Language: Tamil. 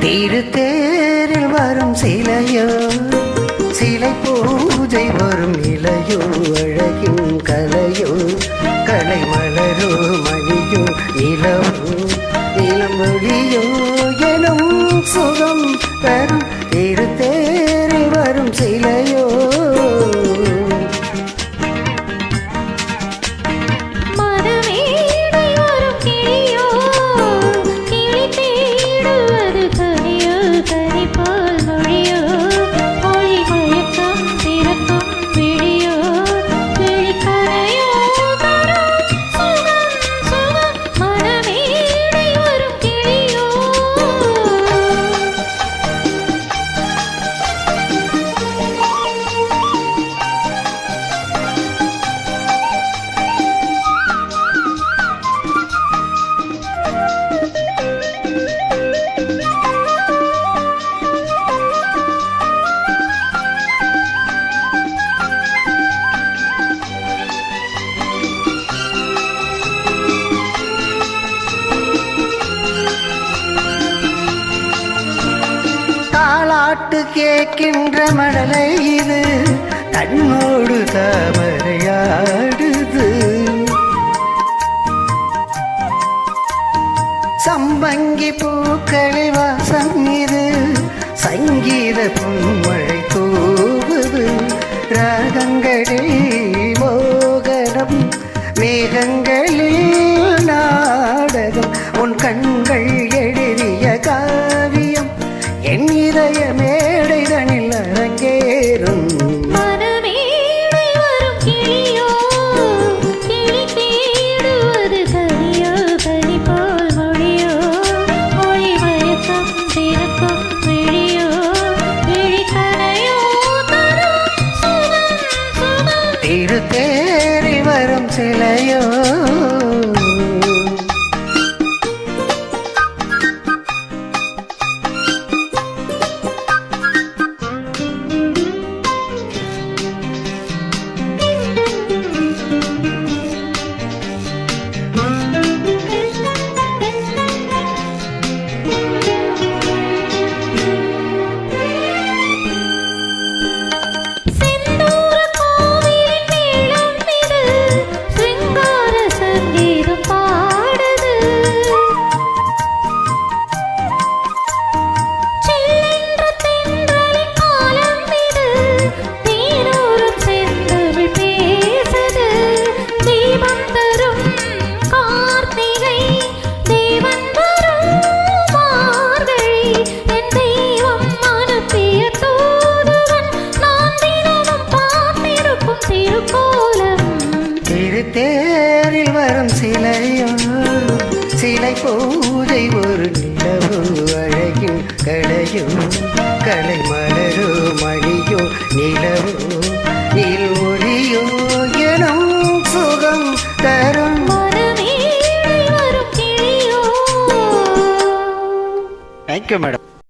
திருத்தேரில் வரும் சிலையோ, சிலை பூஜை வரும் நிலையோ, அழகின் கலையோ, கலை மலரோ, மணியோ, நிலவோ, நிலம் மொழியோ எனும் சுகம் தரும் திருத்தேரில் வரும் சிலையோ. தாலாட்டு கேட்கின்ற மழலை இது தன்னோடு தாமரையாடுது. சம்பங்கி பூக்களை வாசம் இது சங்கீத பொன்மழை தூவுது. ராகங்களில் மோகனம் மேகங்களில் நாடகம் உன் கண்கள் எழுதிய காவியம் என் இதய மேடைதனில் அரங்கேறும். திருத்தேறி வரும் சிலையோ, தேரில் வரும் சிலையோ, சிலை பூஜை ஒரு நிலவோ, அழகின் கலையோ, கலை மலரோ, மணியோ, நிலவோ, நீல் ஒளியோ எனும் சுகம் தரும். Thank you madam.